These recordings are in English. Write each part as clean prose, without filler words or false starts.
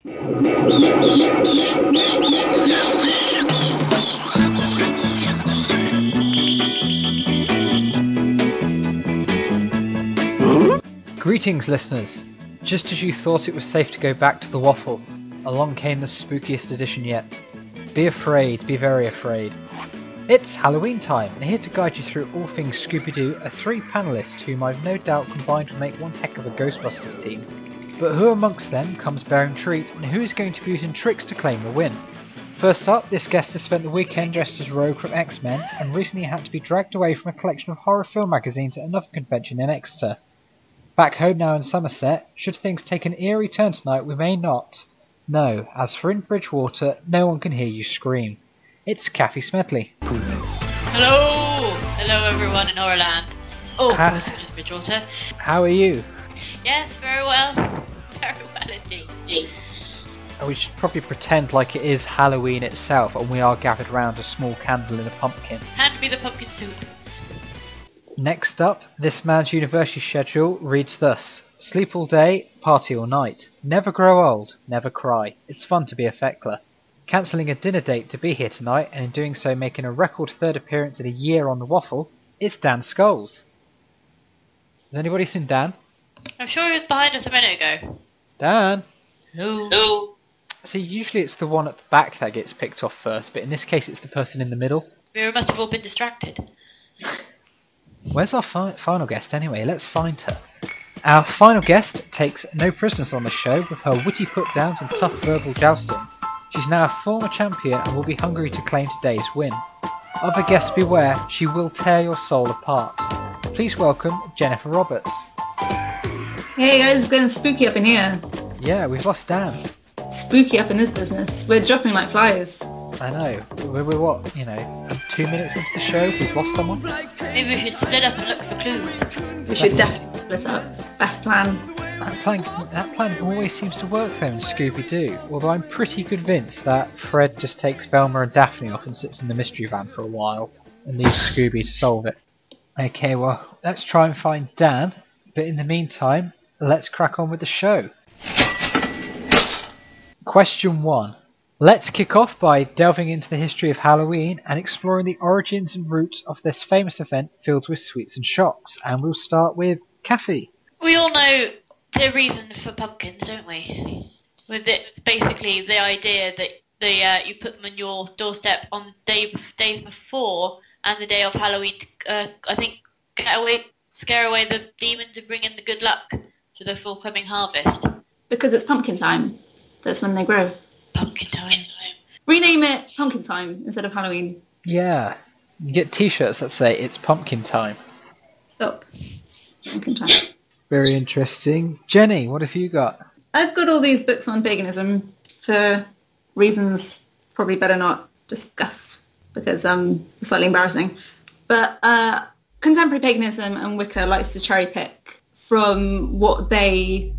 Greetings, listeners. Just as you thought it was safe to go back to the Waffle, along came the spookiest edition yet. Be afraid, be very afraid. It's Halloween time, and here to guide you through all things Scooby-Doo are three panellists whom I've no doubt combined to make one heck of a Ghostbusters team. But who amongst them comes bearing treat, and who is going to be using tricks to claim the win? First up, this guest has spent the weekend dressed as Rogue from X-Men, and recently had to be dragged away from a collection of horror film magazines at another convention in Exeter. Back home now in Somerset, should things take an eerie turn tonight, we may not. No, as for in Bridgewater, no one can hear you scream. It's Cathy Smedley. Hello! Hello everyone in Orland. Oh, just Bridgewater. How are you? Yes, very well. Very well indeed. We should probably pretend like it is Halloween itself and we are gathered round a small candle in a pumpkin. Hand me the pumpkin soup. Next up, this man's university schedule reads thus. Sleep all day, party all night. Never grow old, never cry. It's fun to be a feckler. Cancelling a dinner date to be here tonight, and in doing so making a record third appearance in a year on the Waffle, it's Dan Scholes. Has anybody seen Dan? I'm sure he was behind us a minute ago. Dan? No. See, usually it's the one at the back that gets picked off first, but in this case it's the person in the middle. We must have all been distracted. Where's our final guest anyway? Let's find her. Our final guest takes no prisoners on the show with her witty put-downs and tough verbal jousting. She's now a former champion and will be hungry to claim today's win. Other guests beware, she will tear your soul apart. Please welcome Jennifer Roberts. Hey guys, it's getting spooky up in here. Yeah, we've lost Dan. Spooky up in this business. We're dropping like flies. I know. We're what, 2 minutes into the show, we've lost someone? Maybe we should split up and look for clues. We should definitely split up. Best plan. That plan always seems to work though in Scooby-Doo, although I'm pretty convinced that Fred just takes Velma and Daphne off and sits in the mystery van for a while, and leaves Scooby to solve it. Okay, well, let's try and find Dan, but in the meantime, let's crack on with the show. Question 1. Let's kick off by delving into the history of Halloween and exploring the origins and roots of this famous event filled with sweets and shocks, and we'll start with Cathy. We all know the reason for pumpkins, don't we? With it, basically the idea that you put them on your doorstep on the days before and the day of Halloween to, I think, scare away the demons and bring in the good luck to the forthcoming harvest. Because it's pumpkin time. That's when they grow. Pumpkin time. Rename it Pumpkin Time instead of Halloween. Yeah, you get t-shirts that say it's pumpkin time. Stop. Pumpkin time. Very interesting. Jenny, what have you got? I've got all these books on paganism for reasons probably better not discuss because it's slightly embarrassing. But contemporary paganism and Wicca likes to cherry pick from what they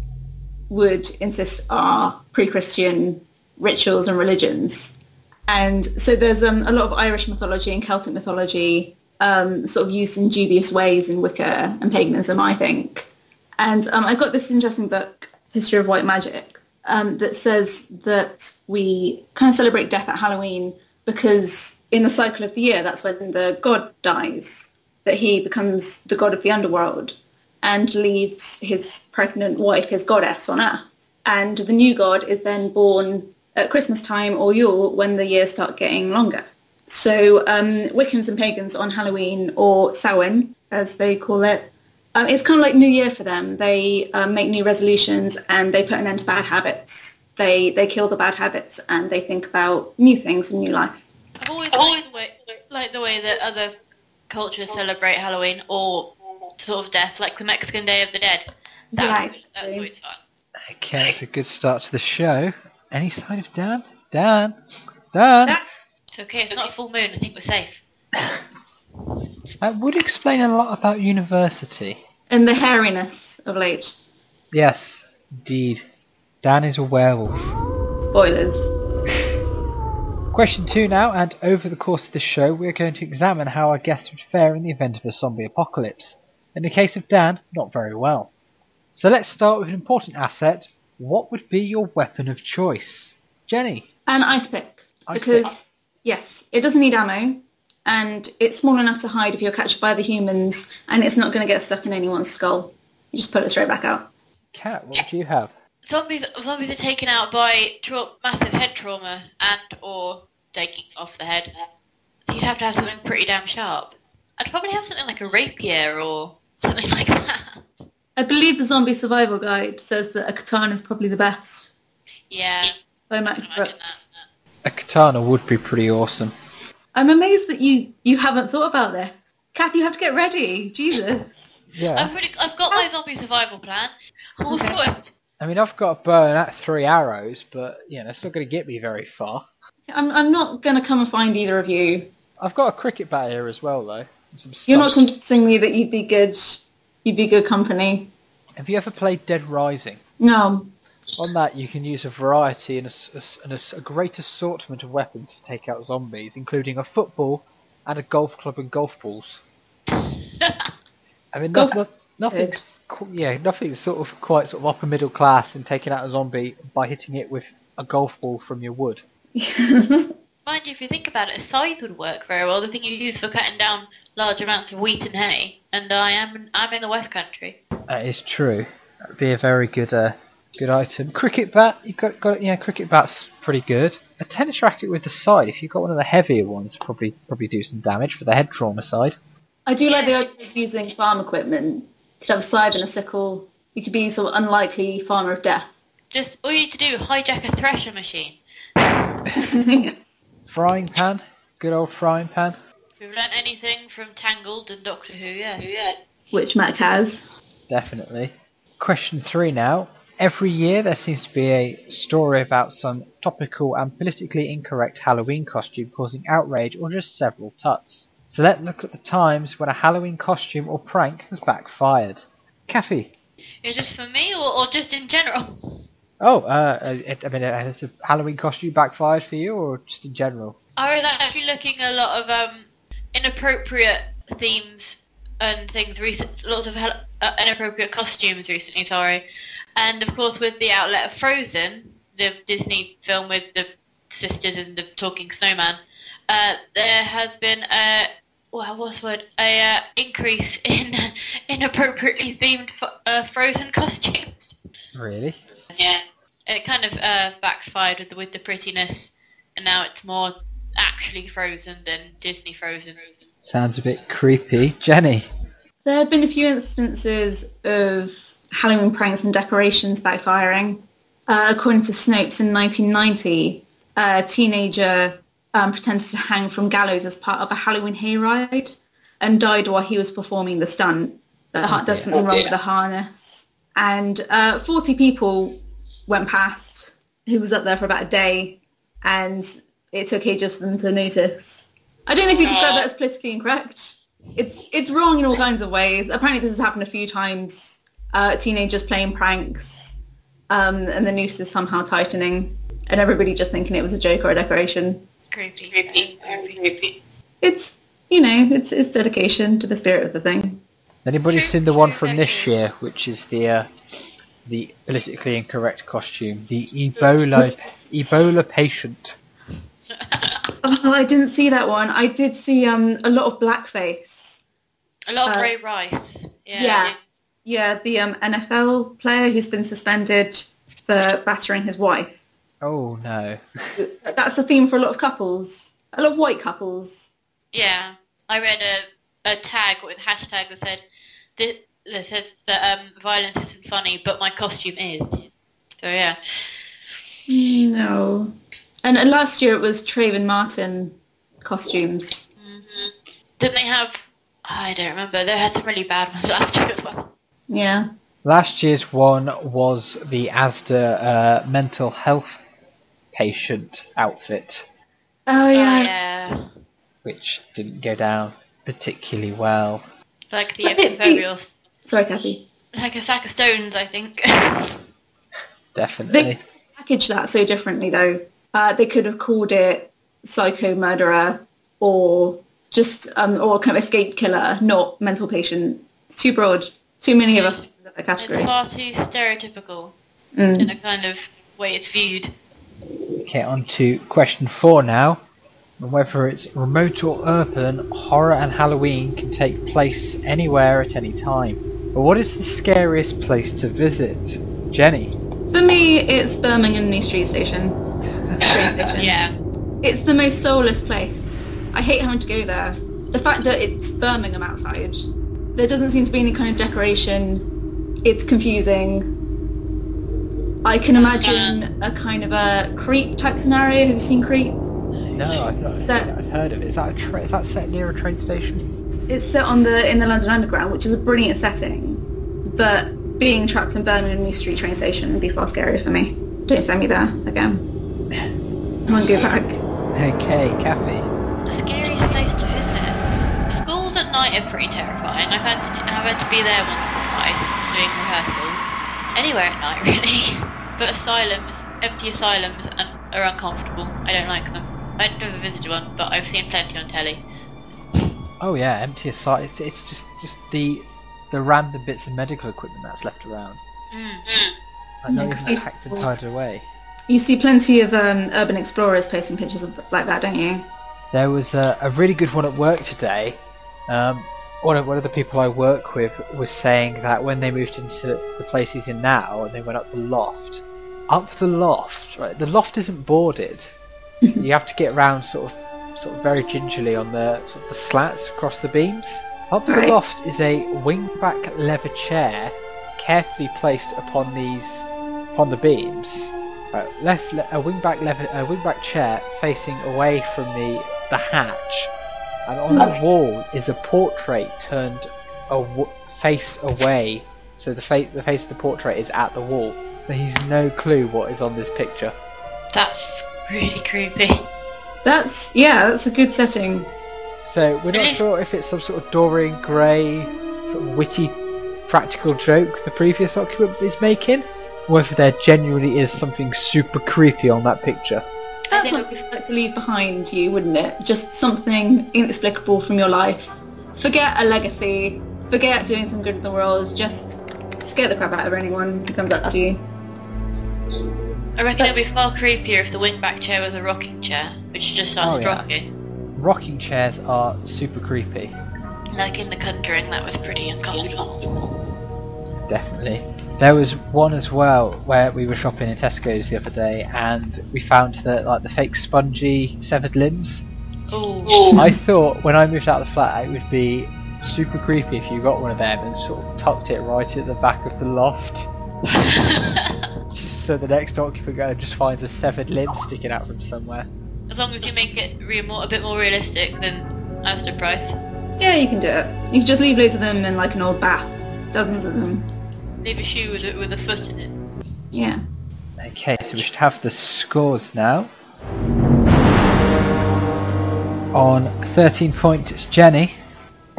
would insist are pre-Christian rituals and religions. And so there's a lot of Irish mythology and Celtic mythology sort of used in dubious ways in Wicca and paganism, I think. And I got this interesting book, History of White Magic, that says that we kind of celebrate death at Halloween because in the cycle of the year, that's when the god dies, that he becomes the god of the underworld and leaves his pregnant wife, his goddess, on Earth. And the new god is then born at Christmas time or Yule when the years start getting longer. So Wiccans and pagans on Halloween, or Samhain, as they call it, it's kind of like New Year for them. They make new resolutions and they put an end to bad habits. They kill the bad habits and they think about new things and new life. I've always liked the way that other cultures celebrate Halloween or sort of death, like the Mexican Day of the Dead. That's always fun. Okay, that's a good start to the show. Any sign of Dan? Dan? It's okay, it's not a full moon, I think we're safe. That would explain a lot about university. And the hairiness of late. Yes, indeed. Dan is a werewolf. Spoilers. Question 2 now, and over the course of this show we're going to examine how our guests would fare in the event of a zombie apocalypse. In the case of Dan, not very well. So let's start with an important asset, What would be your weapon of choice? Jenny? An ice pick. Ice Because, yes, it doesn't need ammo, and it's small enough to hide if you're captured by the humans, and it's not going to get stuck in anyone's skull. You just pull it straight back out. Cat, what do you have? Zombies are taken out by massive head trauma and or taking off the head. So you'd have to have something pretty damn sharp. I'd probably have something like a rapier or something like that. I believe the Zombie Survival Guide says that a katana is probably the best. Yeah. By Max Imagine Brooks. A katana would be pretty awesome. I'm amazed that you haven't thought about this. Kathy, you have to get ready. Jesus. Yeah. I've got my zombie survival plan. All sorted. I mean, I've got a bow and 3 arrows, but, that's not going to get me very far. I'm not going to come and find either of you. I've got a cricket bat here as well, though. You're not convincing me that you'd be good company. Have you ever played Dead Rising? No. On that, you can use a variety and a great assortment of weapons to take out zombies, including a football and a golf club and golf balls. I mean, nothing sort of quite sort of upper middle class in taking out a zombie by hitting it with a golf ball from your wood. Mind you, if you think about it, a scythe would work very well. The thing you use for cutting down large amounts of wheat and hay. And I'm in the West Country. That is true. That'd be a very good item. Cricket bat, cricket bat's pretty good. A tennis racket with the side. If you've got one of the heavier ones, probably do some damage for the head trauma side. I do like the idea of using farm equipment. You could have a scythe and a sickle. You could be sort of unlikely farmer of death. Just all you need to do, hijack a thresher machine. Frying pan, good old frying pan. If we've learnt anything from Tangled and Doctor Who, yeah. Which Mac has. Definitely. Question 3 now. Every year there seems to be a story about some topical and politically incorrect Halloween costume causing outrage or just several tuts. So let's look at the times when a Halloween costume or prank has backfired. Cathy? Is this for me or just in general? Oh, has a Halloween costume backfired for you or just in general? I was actually looking at a lot of inappropriate themes and things lots of inappropriate costumes recently, sorry. And of course with the outlet of Frozen, the Disney film with the sisters and the talking snowman, there has been a increase in inappropriately themed Frozen costumes. Really? Yeah. It kind of backfired with the prettiness, and now it's more actually Frozen than Disney Frozen. Sounds a bit creepy. Jenny? There have been a few instances of Halloween pranks and decorations backfiring. According to Snopes, in 1990, a teenager pretended to hang from gallows as part of a Halloween hayride and died while he was performing the stunt. There's something wrong with the harness. And 40 people went past who was up there for about a day, and it took ages for them to notice. I don't know if you describe that as politically incorrect. It's wrong in all kinds of ways. Apparently this has happened a few times. Teenagers playing pranks, and the noose is somehow tightening, and everybody just thinking it was a joke or a decoration. Creepy. It's, it's dedication to the spirit of the thing. Anybody seen the one from this year, which is the politically incorrect costume, the Ebola patient? Oh, I didn't see that one. I did see a lot of blackface. A lot of Ray Rice. Yeah, the NFL player who's been suspended for battering his wife. Oh no. That's a theme for a lot of couples. A lot of white couples. Yeah. I read a tag with a hashtag that said that violence isn't funny, but my costume is. So yeah. No. And last year it was Trayvon Martin costumes. Mm-hmm. Didn't they have... I don't remember. They had some really bad ones last year as well. Yeah. Last year's one was the Asda mental health patient outfit. Oh yeah. Yeah. Which didn't go down particularly well. Like the proverbial... Sorry, Cathy. Like a sack of stones, I think. Definitely. They packaged that so differently, though. They could have called it psycho murderer or just or kind of escape killer, not mental patient. It's too broad. Too many of us in that category. It's far too stereotypical. in a kind of way it's viewed. Okay, on to question 4 now. And whether it's remote or urban, horror and Halloween can take place anywhere at any time. But what is the scariest place to visit? Jenny? For me, it's Birmingham New Street Station. Train station. Yeah. It's the most soulless place. I hate having to go there. The fact that it's Birmingham outside, there doesn't seem to be any kind of decoration. It's confusing. I can imagine a kind of a Creep type scenario. Have you seen Creep? No, I've heard of it. Is that set near a train station? It's set in the London Underground, which is a brilliant setting. But being trapped in Birmingham New Street train station would be far scarier for me. Don't send me there again. I want to go back. Okay, Cathy. The scariest place to visit. Schools at night are pretty terrifying. I've had to be there once or twice doing rehearsals. Anywhere at night, really. But asylums, empty asylums, are uncomfortable. I don't like them. I've never visited one, but I've seen plenty on telly. Oh yeah, empty aside. It's just the random bits of medical equipment that's left around. Like not even packed and tied away. You see plenty of urban explorers posting pictures of like that, don't you? There was a really good one at work today. One of the people I work with was saying that when they moved into the place he's in now, and they went up the loft, right, the loft isn't boarded. You have to get around sort of very gingerly on the sort of the slats across the beams. Up the loft is a wing-back leather chair, carefully placed upon the beams. A wing-back chair facing away from the hatch, and on the wall is a portrait turned face away. So the face of the portrait is at the wall. So he's no clue what is on this picture. That's really creepy. That's a good setting. So we're not sure if it's some sort of Dorian Gray sort of witty practical joke the previous occupant is making, or whether there genuinely is something super creepy on that picture. That's something you'd like to leave behind you, wouldn't it? Just something inexplicable from your life. Forget a legacy. Forget doing some good in the world. Just scare the crap out of anyone who comes up to you. I reckon it'd be far creepier if the wing-back chair was a rocking chair, which just started rocking. Rocking chairs are super creepy. Like in The Conjuring, that was pretty uncomfortable. Definitely. There was one as well where we were shopping in Tesco's the other day, and we found the fake spongy severed limbs. Ooh. I thought when I moved out of the flat it would be super creepy if you got one of them and sort of tucked it right at the back of the loft. So the next occupant just finds a severed limb sticking out from somewhere. As long as you make it a bit more realistic, then I'm surprised. Yeah, you can do it. You can just leave loads of them in like an old bath. Dozens of them. Leave a shoe with a foot in it. Yeah. Okay, so we should have the scores now. On 13 points it's Jenny,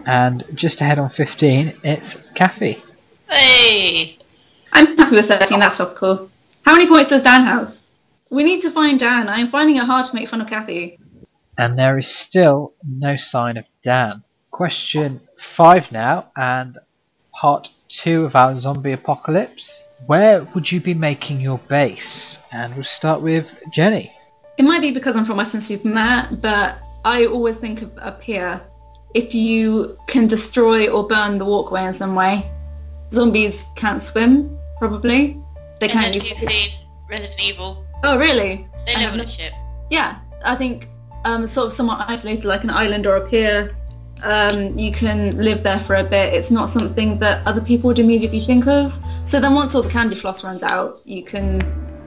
and just ahead on 15 it's Cathy. Hey! I'm happy with 13, that's topical. How many points does Dan have? We need to find Dan. I'm finding it hard to make fun of Cathy. And there is still no sign of Dan. Question 5 now, and part 2 of our zombie apocalypse. Where would you be making your base? And we'll start with Jenny. It might be because I'm from Weston-super-Mare, but I always think of up here. If you can destroy or burn the walkway in some way, zombies can't swim, probably. They can't use you've seen Resident Evil. Oh, really? They live on a ship. Yeah, I think sort of somewhat isolated, like an island or a pier. You can live there for a bit. It's not something that other people would immediately think of. So then once all the candy floss runs out, you can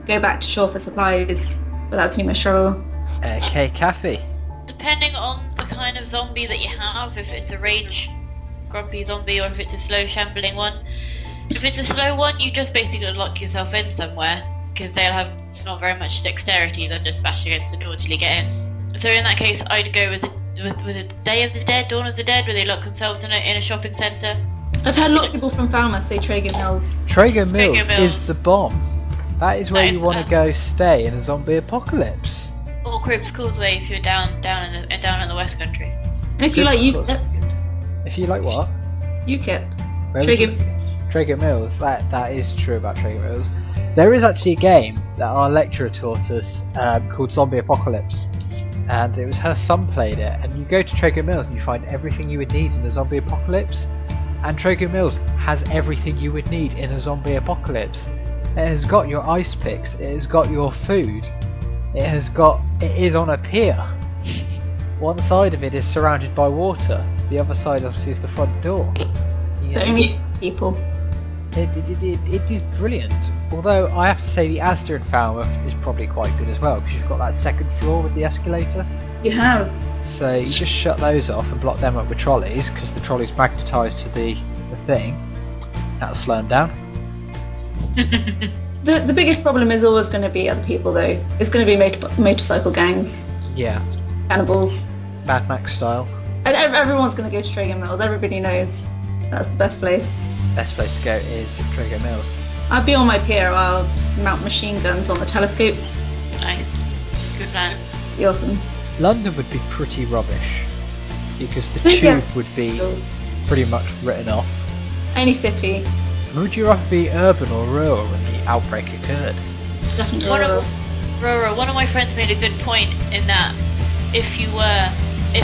go back to shore for supplies without too much trouble. Okay, Cathy. Depending on the kind of zombie that you have, if it's a rage grumpy zombie or if it's a slow shambling one. If it's a slow one, you just basically lock yourself in somewhere, because they'll have not very much dexterity than just bash against the door till you get in. So in that case, I'd go with the Day of the Dead, Dawn of the Dead, where they lock themselves in a shopping centre. I've had a lot of people from Falmouth say Trago Mills. Trago Mills is the bomb. That is where you want to go stay in a zombie apocalypse. Or Cribbs Causeway if you're down in the West Country. And if you like UKIP. If you like what? UKIP. Trago Mills. That is true about Trago Mills. There is actually a game that our lecturer taught us called Zombie Apocalypse, and it was her son played it, and you go to Trago Mills and you find everything you would need in a zombie apocalypse, and Trago Mills has everything you would need in a zombie apocalypse. It has got your ice picks, it has got your food, it is on a pier. One side of it is surrounded by water, the other side obviously is the front door. But only people. It is brilliant. Although I have to say the Asda in Falmouth is probably quite good as well, because you've got that second floor with the escalator. You have. So you just shut those off and block them up with trolleys, because the trolley's magnetised to the thing. That'll slow them down. The biggest problem is always going to be other people, though. It's going to be motorcycle gangs. Yeah. Cannibals. Mad Max style. And everyone's going to go to Trago Mills. Everybody knows that's the best place. Best place to go is Trago Mills. I'd be on my pier. I'll mount machine guns on the telescopes. Nice. Good plan. Be awesome. London would be pretty rubbish, because the So, tube yes, would be so pretty much written off. any city. Would you rather be urban or rural when the outbreak occurred? Definitely. Roro, one of my friends made a good point in that if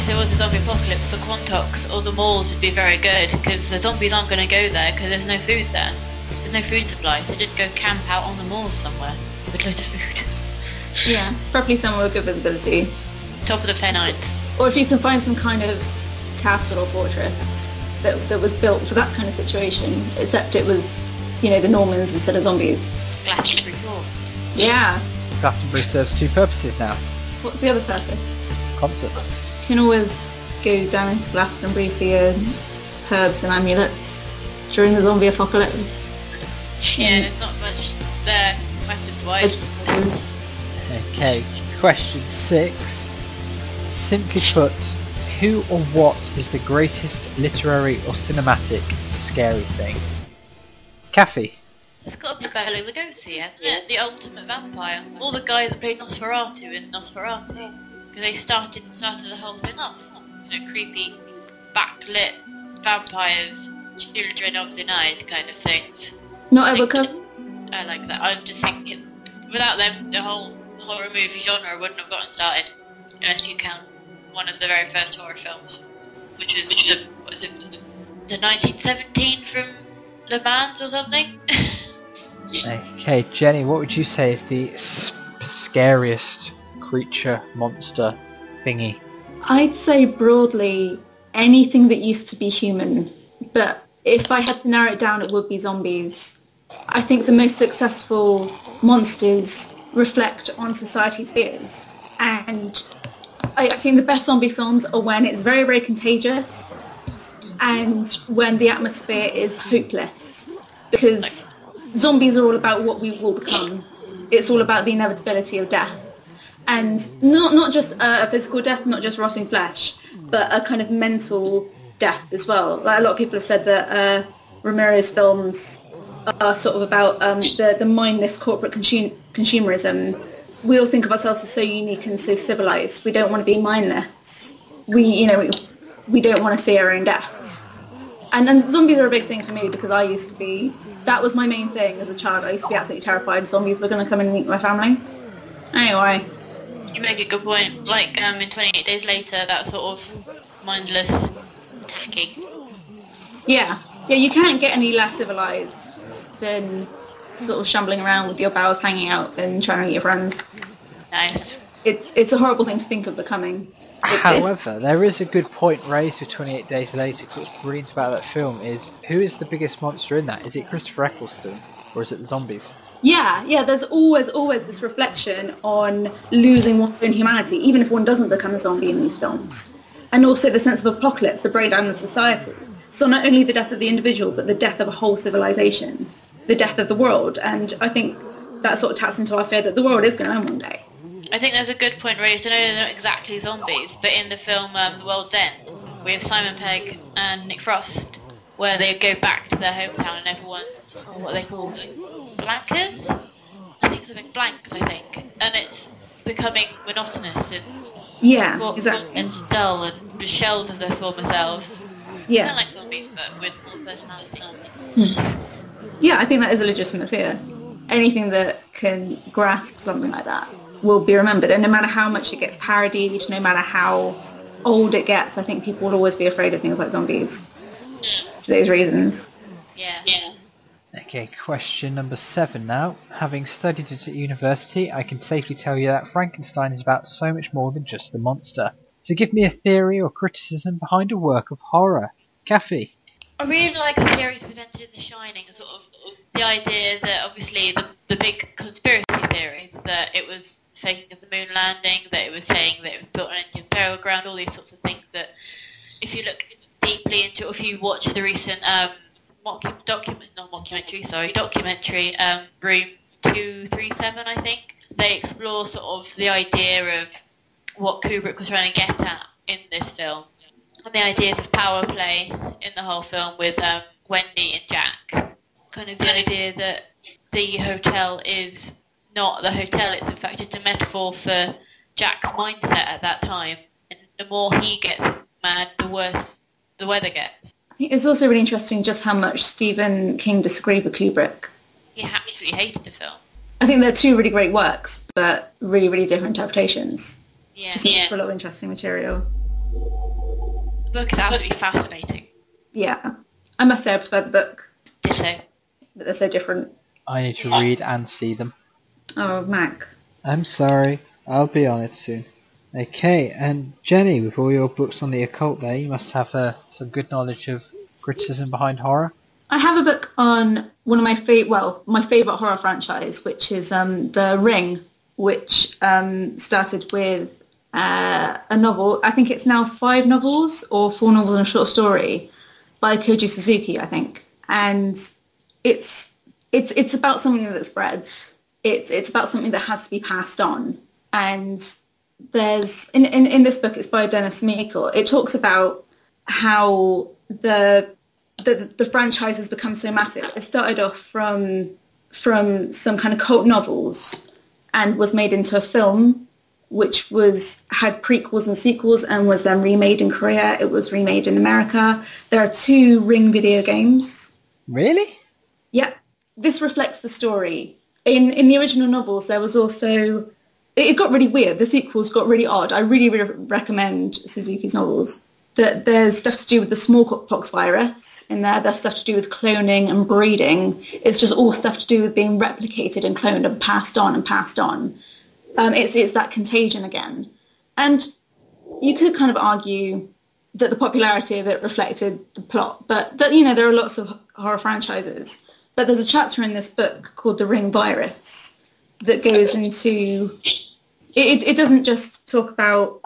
there was a zombie apocalypse, the Quantox or the malls would be very good, because the zombies aren't going to go there because there's no food there. There's no food supply, so just go camp out on the malls somewhere with loads of food. Yeah, probably somewhere with good visibility. Top of the Pennines. Or if you can find some kind of castle or fortress that was built for that kind of situation, except it was, the Normans instead of zombies. Glastonbury Tor. Yeah. Glastonbury serves two purposes now. What's the other purpose? Concerts. You can always go down into Glastonbury for your herbs and amulets during the zombie apocalypse. Yeah, there's not much there, weapons-wise. Okay, question 6. Simply put, who or what is the greatest literary or cinematic scary thing? Kathy. It's got to be Bela Lugosi, hasn't it? The ultimate vampire. All the guys that played Nosferatu in Nosferatu. Because they started the whole thing off. Creepy, backlit vampires, children of the night kind of things. Not ever covered? I like that. I'm just thinking, without them, the whole horror movie genre wouldn't have gotten started. Unless you count one of the very first horror films, which was the 1917 from Le Mans or something? Okay, Jenny, what would you say is the scariest creature, monster, thingy? I'd say broadly anything that used to be human, but if I had to narrow it down, it would be zombies. I think the most successful monsters reflect on society's fears, and I think the best zombie films are when it's very, very contagious and when the atmosphere is hopeless, because zombies are all about what we will become. It's all about the inevitability of death, and not just a physical death, not just rotting flesh, but a kind of mental death as well. Like, a lot of people have said that Romero's films are sort of about the mindless corporate consumerism. We all think of ourselves as so unique and so civilized. We don't want to be mindless. We don't want to see our own deaths. And zombies are a big thing for me, because that was my main thing as a child. I used to be absolutely terrified zombies were going to come and eat my family. Anyway. You make a good point. Like in 28 Days Later, that sort of mindless attacking. Yeah, you can't get any less civilized than sort of shambling around with your bowels hanging out and trying to eat your friends. Nice. It's a horrible thing to think of becoming. However, there is a good point raised with 28 Days Later, because what's brilliant about that film is, who is the biggest monster in that? Is it Christopher Eccleston, or is it the zombies? Yeah, there's always this reflection on losing one's own humanity, even if one doesn't become a zombie in these films. And also the sense of apocalypse, the breakdown of society. So not only the death of the individual, but the death of a whole civilization, the death of the world. And I think that sort of taps into our fear that the world is going to end one day. I think there's a good point raised. I know they're not exactly zombies, but in the film The World's End, with Simon Pegg and Nick Frost, where they go back to their hometown and everyone's, what are they called, blankers? I think something blanks, and it's becoming monotonous and exactly. and dull, and the shells of their former selves. Yeah. Kind of like zombies, but with more personality. Yeah, I think that is a legitimate fear. anything that can grasp something like that will be remembered. And no matter how much it gets parodied, no matter how old it gets, I think people will always be afraid of things like zombies for those reasons. Yeah. Okay, question number 7 now. Having studied it at university, I can safely tell you that Frankenstein is about so much more than just the monster. So give me a theory or criticism behind a work of horror. Cathy? I really like the theories presented in The Shining, sort of the idea that obviously the big conspiracy theories, that it was faking of the moon landing, that it was saying that it was built on Indian burial ground, all these sorts of things that if you look deeply into, if you watch the recent documentary, Room 237, I think, they explore sort of the idea of what Kubrick was trying to get at in this film, and the ideas of power play in the whole film with Wendy and Jack. Kind of the idea that the hotel is not the hotel, it's in fact just a metaphor for Jack's mindset at that time. And the more he gets mad, the worse the weather gets. I think it's also really interesting just how much Stephen King disagreed with Kubrick. He absolutely hated the film. I think they're two really great works, but really, really different interpretations. Yeah. Just makes for a lot of interesting material. The book is absolutely fascinating. Yeah. I must say I prefer the book. Ditto. But they're so different. I need to read and see them. Oh, Mac. I'm sorry, I'll be on it soon. Okay, and Jenny, with all your books on the occult there, you must have some good knowledge of criticism behind horror. I have a book on one of my favourite horror franchise, which is The Ring, which started with a novel. I think it's now 5 novels or 4 novels and a short story by Koji Suzuki, I think. And it's about something that spreads. It's about something that has to be passed on. And there's in this book, it's by Dennis Meikle. It talks about how the franchise has become so massive. It started off from some kind of cult novels and was made into a film, which had prequels and sequels and was then remade in Korea. It was remade in America. There are 2 Ring video games. Really? Yeah. This reflects the story. In the original novels, there was also... It got really weird. The sequels got really odd. I really, really recommend Suzuki's novels. There's stuff to do with the smallpox virus in there. There's stuff to do with cloning and breeding. It's just all stuff to do with being replicated and cloned and passed on and passed on. It's that contagion again. And you could kind of argue that the popularity of it reflected the plot. But, there are lots of horror franchises. But there's a chapter in this book called The Ring Virus that goes into... It doesn't just talk about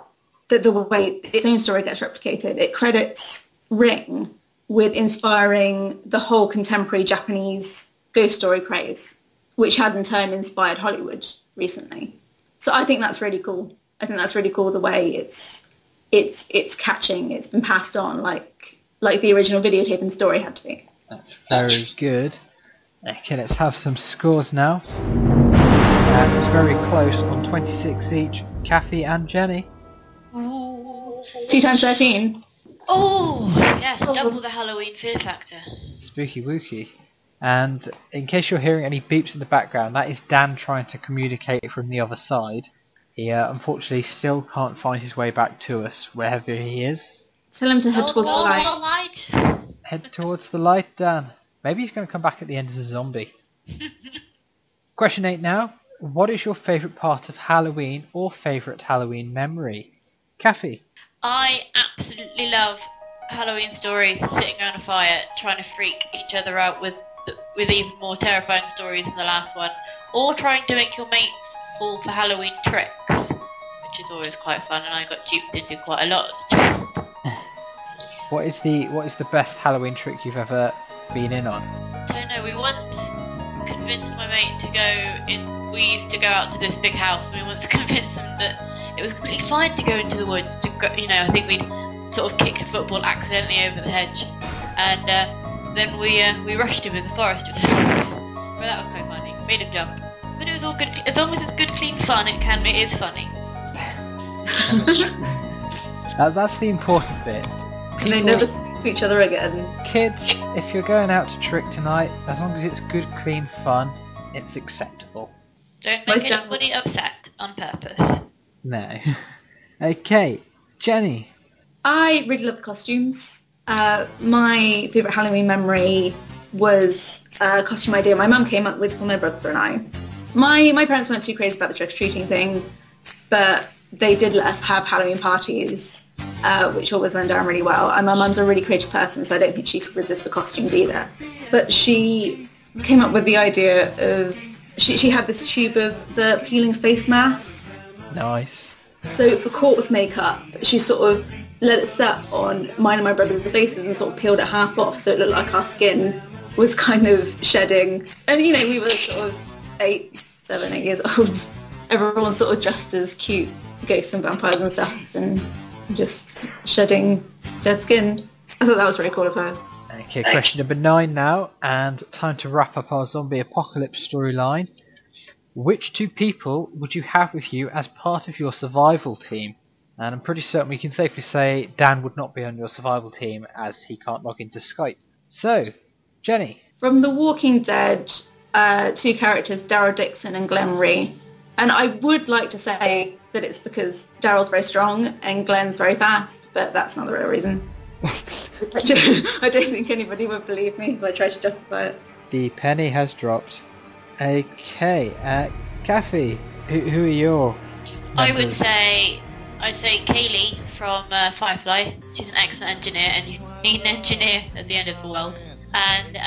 the way its own story gets replicated. It credits Ring with inspiring the whole contemporary Japanese ghost story craze, which has in turn inspired Hollywood recently. So I think that's really cool. I think that's really cool the way it's catching, it's been passed on like the original videotape and story had to be. That's very good. Okay, let's have some scores now. And it's very close on 26 each. Cathy and Jenny. Ooh. 2 times 13. Oh, yes, double the Halloween fear factor. Spooky wooky. And in case you're hearing any beeps in the background, that is Dan trying to communicate from the other side. He unfortunately still can't find his way back to us, wherever he is. Tell him to head towards the light. Head towards the light, Dan. Maybe he's going to come back at the end as a zombie. Question 8 now. What is your favourite part of Halloween or favourite Halloween memory? Cathy? I absolutely love Halloween stories, sitting around a fire, trying to freak each other out with even more terrifying stories than the last one, or trying to make your mates fall for Halloween tricks, which is always quite fun, and I got duped into quite a lot as a child. What is the best Halloween trick you've ever been in on? I don't know, we once convinced my mate to go in. We used to go out to this big house, and we wanted to convince him that it was completely fine to go into the woods. I think we'd sort of kicked a football accidentally over the hedge, and then we rushed him in the forest with it. Well, that was quite funny. Made him jump, but it was all good. As long as it's good, clean fun, it is funny. That's the important bit. And they never speak to each other again. Kids, if you're going out to trick tonight, as long as it's good, clean fun, It's acceptable. Don't Most make anybody upset on purpose. No. Okay, Jenny. I really love the costumes. My favourite Halloween memory was a costume idea my mum came up with for my brother and I. My parents weren't too crazy about the trick-or-treating thing, but they did let us have Halloween parties, which always went down really well. And my mum's a really creative person, so I don't think she could resist the costumes either. But she came up with the idea of... She had this tube of the peeling face mask. Nice. So for corpse makeup, she sort of let it set on mine and my brother's faces and sort of peeled it half off so it looked like our skin was kind of shedding. And, you know, we were sort of 7, 8 years old. Everyone was sort of dressed as cute ghosts and vampires and stuff and just shedding dead skin. I thought that was very cool of her. Okay, question number 9 now, and time to wrap up our zombie apocalypse storyline. Which 2 people would you have with you as part of your survival team? And I'm pretty certain we can safely say Dan would not be on your survival team as he can't log into Skype. So, Jenny. From The Walking Dead, 2 characters, Daryl Dixon and Glenn Rhee. And I would like to say that it's because Daryl's very strong and Glenn's very fast, but that's not the real reason. I don't think anybody would believe me if I tried to justify it. The penny has dropped. Okay, Cathy, who are your members? I'd say Kaylee from Firefly. She's an excellent engineer, and you need an engineer at the end of the world. And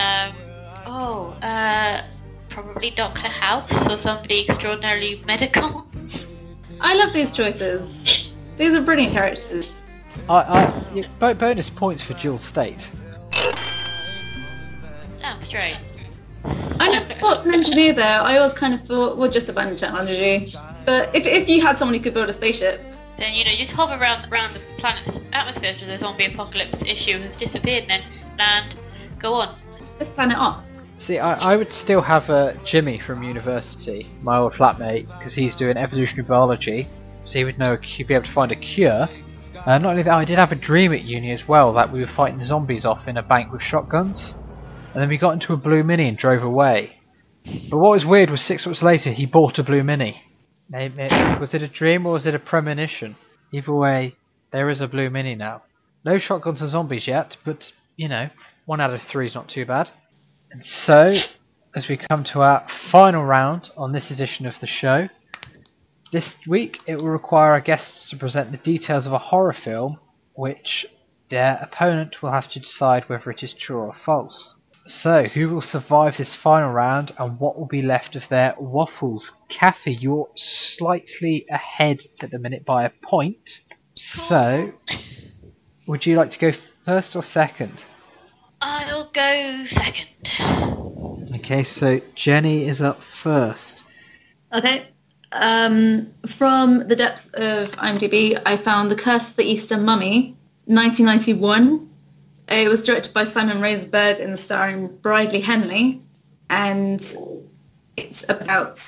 probably Dr. House or somebody extraordinarily medical. I love these choices. These are brilliant characters. Bonus points for dual state. Damn straight. I never thought an engineer there. I always kind of thought, well, just abandon technology. But if you had someone who could build a spaceship, then, you know, just hover around the planet's atmosphere till the zombie apocalypse issue has disappeared, and then land, go on. this planet off. See, I would still have Jimmy from university, my old flatmate, because he's doing evolutionary biology, so he would know he'd be able to find a cure. Not only that, I did have a dream at uni as well that we were fighting zombies off in a bank with shotguns, and then we got into a blue mini and drove away. But what was weird was 6 months later he bought a blue mini. Was it a dream or was it a premonition? Either way, there is a blue mini now. No shotguns and zombies yet, but, you know, 1 out of 3 is not too bad. And so, as we come to our final round on this edition of the show, this week it will require our guests to present the details of a horror film, which their opponent will have to decide whether it is true or false. So, who will survive this final round and what will be left of their waffles? Cathy, you're slightly ahead at the minute by a point. So, would you like to go first or second? I'll go second. Okay, so Jenny is up first. Okay. From the depths of IMDb, I found The Curse of the Easter Mummy, 1991. It was directed by Simon Raisberg and starring Bridley Henley, and it's about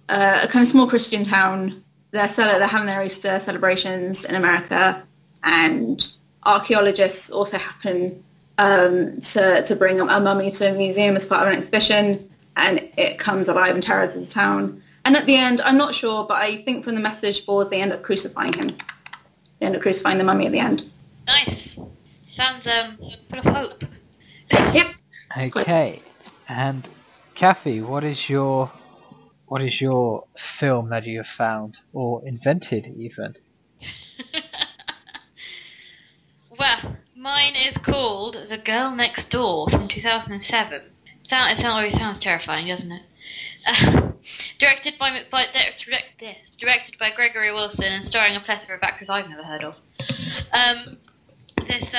a kind of small Christian town. They're having their Easter celebrations in America, and archaeologists also happen to bring a mummy to a museum as part of an exhibition, and it comes alive and terrorizes the town. And at the end, I'm not sure, but I think from the message boards they end up crucifying him. They end up crucifying the mummy at the end. Nice. Sounds full of hope. Yep. Okay, and Cathy, what is your film that you have found or invented even? Well, mine is called The Girl Next Door from 2007. It already sounds terrifying, doesn't it? Directed by Gregory Wilson and starring a plethora of actors I've never heard of. This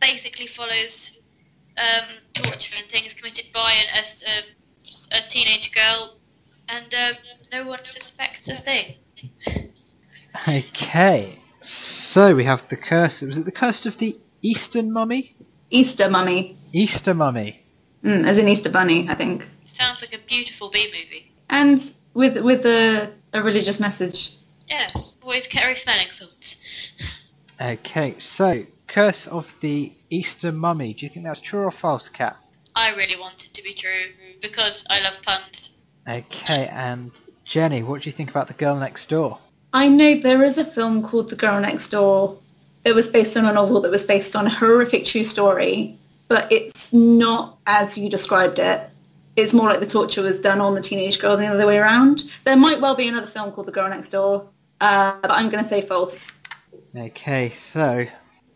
basically follows torture and things committed by a teenage girl, and no one suspects a thing. Okay, so we have the curse. Was it the curse of the Eastern Mummy? Easter Mummy. Easter Mummy. As in Easter Bunny, I think. Sounds like a beautiful B-movie. And with a religious message. Yes, always carry smelling salts. Okay, so Curse of the Easter Mummy. Do you think that's true or false, Cat? I really want it to be true because I love puns Okay, and Jenny, what do you think about The Girl Next Door? I know there is a film called The Girl Next Door. It was based on a novel that was based on a horrific true story, but it's not as you described it. It's more like the torture was done on the teenage girl than the other way around. There might well be another film called The Girl Next Door, but I'm going to say false. Okay, so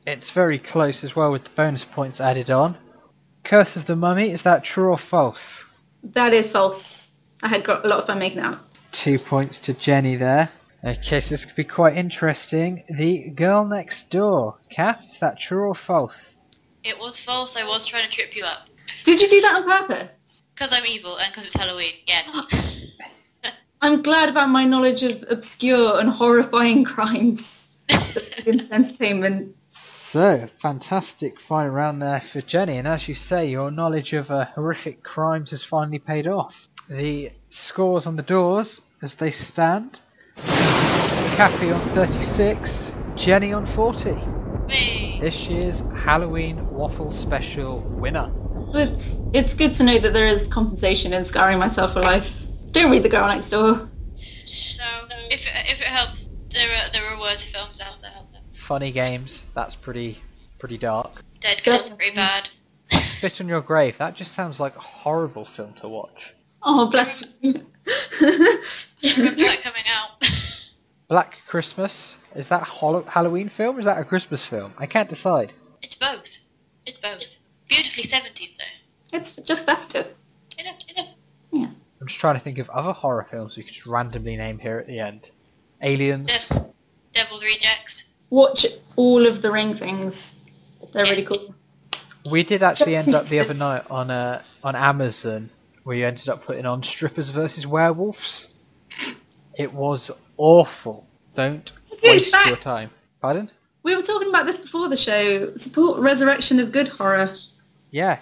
it's very close as well with the bonus points added on. Curse of the Mummy, is that true or false? That is false. I had got a lot of fun making that. 2 points to Jenny there. Okay, so this could be quite interesting. The Girl Next Door. Kath, is that true or false? It was false. I was trying to trip you up. Did you do that on purpose? Because I'm evil and because it's Halloween. Yeah. I'm glad about my knowledge of obscure and horrifying crimes in entertainment. So, fantastic final round there for Jenny, and as you say, your knowledge of horrific crimes has finally paid off. The scores on the doors, as they stand: Cathy on 36, Jenny on 40. Me. This year's Halloween Waffle Special winner. It's good to know that there is compensation in scarring myself for life. Don't read The Girl Next Door. No, if it helps, there are worse films out there. Funny games, that's pretty dark. Dead Girls are pretty bad. Spit on Your Grave, that just sounds like a horrible film to watch. Oh, bless you. I remember that coming out. Black Christmas, is that a Halloween film or is that a Christmas film? I can't decide. It's both. It's both. Beautifully 70s though. It's just festive. I know. Yeah. I'm just trying to think of other horror films we could just randomly name here at the end. Aliens. Devil's Rejects. Watch all of the Ring things. They're really cool. We did actually end up the other night on Amazon. We ended up putting on Strippers versus Werewolves. It was awful. Don't waste your time. Pardon? We were talking about this before the show. Support resurrection of good horror. Yes.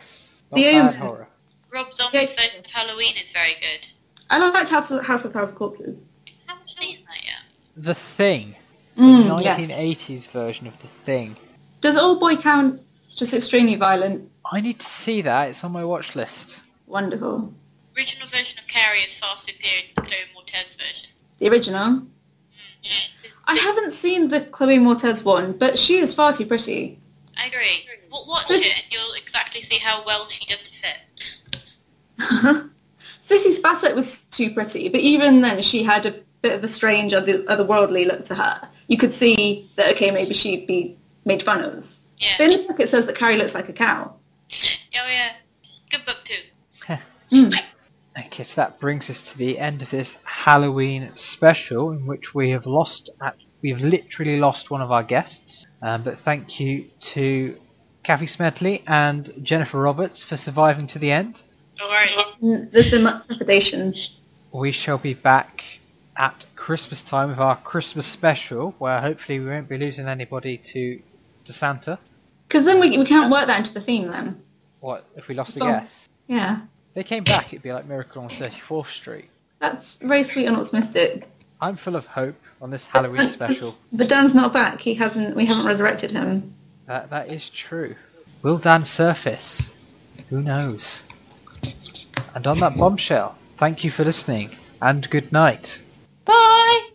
Not The bad Omen. horror. Rob Zombie's version of Halloween is very good. I liked House of Thousand Corpses. I haven't seen that yet. The Thing. The Yes. 1980s version of The Thing. Does Old Boy count? Just extremely violent. I need to see that. It's on my watch list. Wonderful. Original version of Carrie is far superior to the Chloe Moretz version. The original. I haven't seen the Chloe Moretz one, but she is far too pretty. I agree. Watch it and you'll exactly see how well she doesn't fit. Sissy Spacek was too pretty, but even then she had a bit of a strange otherworldly look to her. You could see that, okay, maybe she'd be made fun of. Yeah. But in the book it says that Carrie looks like a cow. Oh yeah. Good book too. Okay, so that brings us to the end of this Halloween special, in which we've literally lost one of our guests. But thank you to Cathy Smedley and Jennifer Roberts for surviving to the end. No worries. There's been much trepidation. We shall be back at Christmas time with our Christmas special, where hopefully we won't be losing anybody to Santa. Because then we can't work that into the theme then. What, if we lost a guest? Yeah. If they came back, it'd be like Miracle on 34th Street. That's very sweet and optimistic. I'm full of hope on this Halloween special. But Dan's not back. We haven't resurrected him. That is true. Will Dan surface? Who knows? And on that bombshell, thank you for listening, and good night. Bye!